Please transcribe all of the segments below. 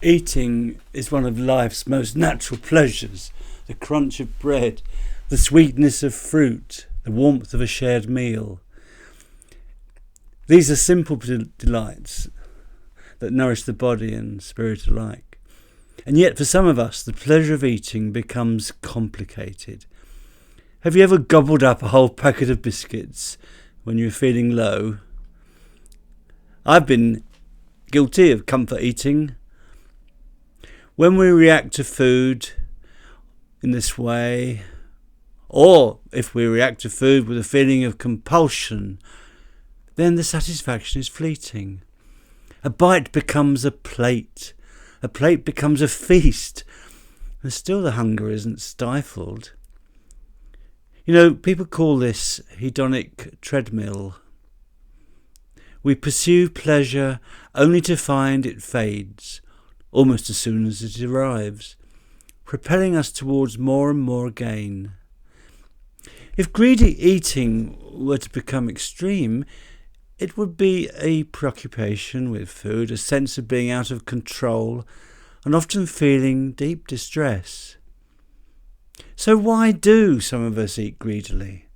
Eating is one of life's most natural pleasures. The crunch of bread, the sweetness of fruit, the warmth of a shared meal. These are simple delights that nourish the body and spirit alike. And yet for some of us, the pleasure of eating becomes complicated. Have you ever gobbled up a whole packet of biscuits when you're feeling low? I've been guilty of comfort eating. When we react to food in this way, or if we react to food with a feeling of compulsion, then the satisfaction is fleeting. A bite becomes a plate becomes a feast, and still the hunger isn't stifled. You know, people call this hedonic treadmill. We pursue pleasure only to find it fades almost as soon as it arrives, propelling us towards more and more gain. If greedy eating were to become extreme, it would be a preoccupation with food, a sense of being out of control, and often feeling deep distress. So why do some of us eat greedily?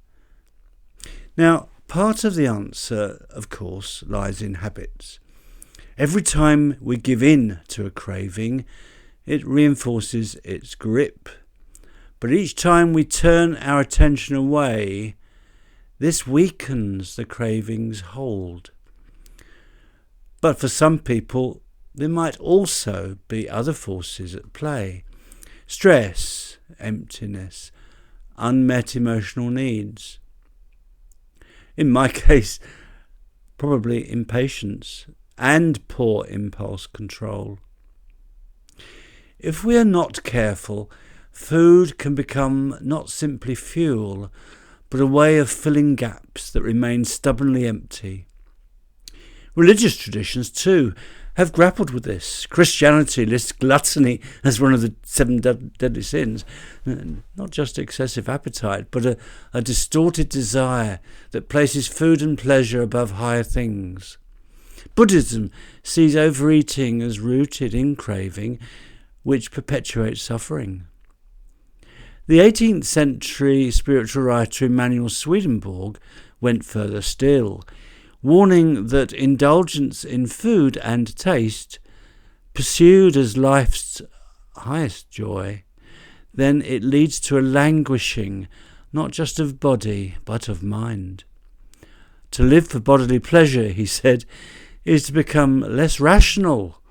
Now, part of the answer, of course, lies in habits. Every time we give in to a craving, it reinforces its grip. But each time we turn our attention away, this weakens the craving's hold. But for some people, there might also be other forces at play. Stress, emptiness, unmet emotional needs. In my case, probably impatience and poor impulse control. If we are not careful, food can become not simply fuel, but a way of filling gaps that remain stubbornly empty. Religious traditions, too, have grappled with this. Christianity lists gluttony as one of the 7 deadly sins. Not just excessive appetite, but a distorted desire that places food and pleasure above higher things. Buddhism sees overeating as rooted in craving, which perpetuates suffering. The 18th century spiritual writer Emanuel Swedenborg went further still, warning that indulgence in food and taste, pursued as life's highest joy, then it leads to a languishing, not just of body, but of mind. To live for bodily pleasure, he said, is to become less rational,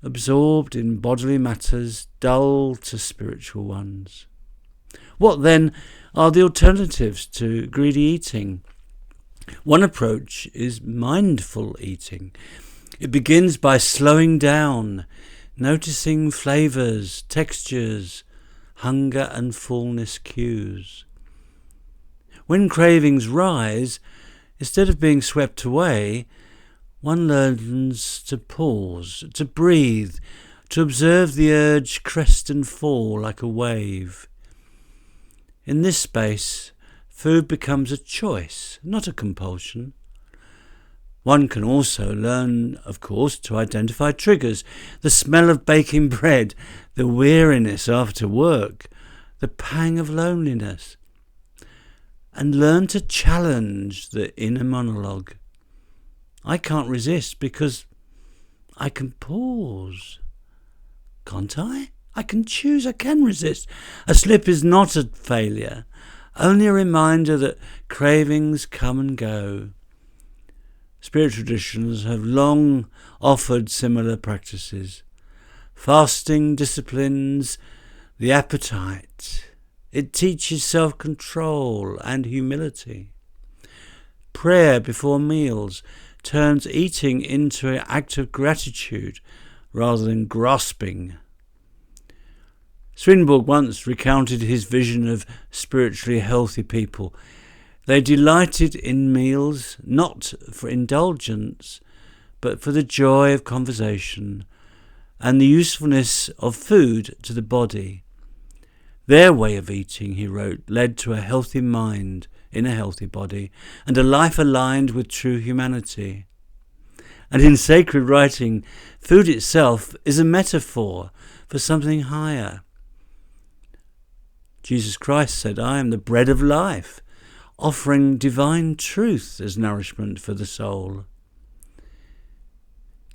absorbed in bodily matters, dull to spiritual ones. What then are the alternatives to greedy eating? One approach is mindful eating. It begins by slowing down, noticing flavours, textures, hunger and fullness cues. When cravings rise, instead of being swept away, one learns to pause, to breathe, to observe the urge crest and fall like a wave. In this space, food becomes a choice, not a compulsion. One can also learn, of course, to identify triggers, the smell of baking bread, the weariness after work, the pang of loneliness, and learn to challenge the inner monologue. I can't resist because I can pause. Can't I? I can choose, I can resist. A slip is not a failure, only a reminder that cravings come and go. Spiritual traditions have long offered similar practices. Fasting disciplines the appetite. It teaches self-control and humility. Prayer before meals turns eating into an act of gratitude rather than grasping. Swedenborg once recounted his vision of spiritually healthy people. They delighted in meals not for indulgence, but for the joy of conversation and the usefulness of food to the body. Their way of eating, he wrote, led to a healthy mind in a healthy body and a life aligned with true humanity. And in sacred writing, food itself is a metaphor for something higher. Jesus Christ said, "I am the bread of life," offering divine truth as nourishment for the soul.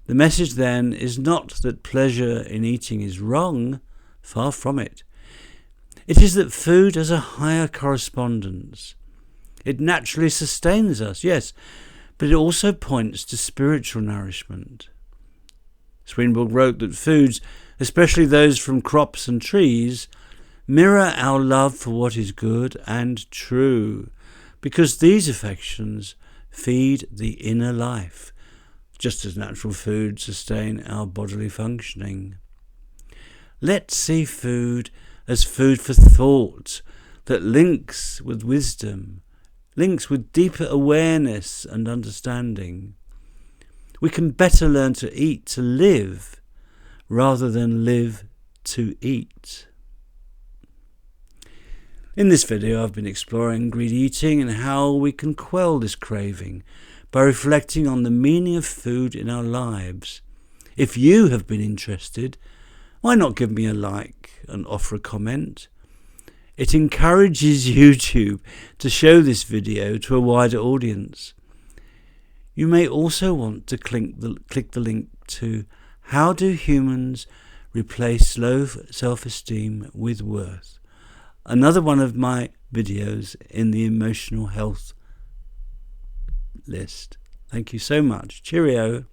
The message then is not that pleasure in eating is wrong, far from it. It is that food has a higher correspondence. It naturally sustains us, yes, but it also points to spiritual nourishment. Swedenborg wrote that foods, especially those from crops and trees, mirror our love for what is good and true, because these affections feed the inner life, just as natural foods sustain our bodily functioning. Let's see food as food for thought that links with wisdom, links with deeper awareness and understanding. We can better learn to eat to live rather than live to eat. In this video, I've been exploring greedy eating and how we can quell this craving by reflecting on the meaning of food in our lives. If you have been interested, why not give me a like and offer a comment? It encourages YouTube to show this video to a wider audience. You may also want to click the link to How Do Humans Replace Low Self-Esteem with Worth? Another one of my videos in the emotional health list. Thank you so much. Cheerio.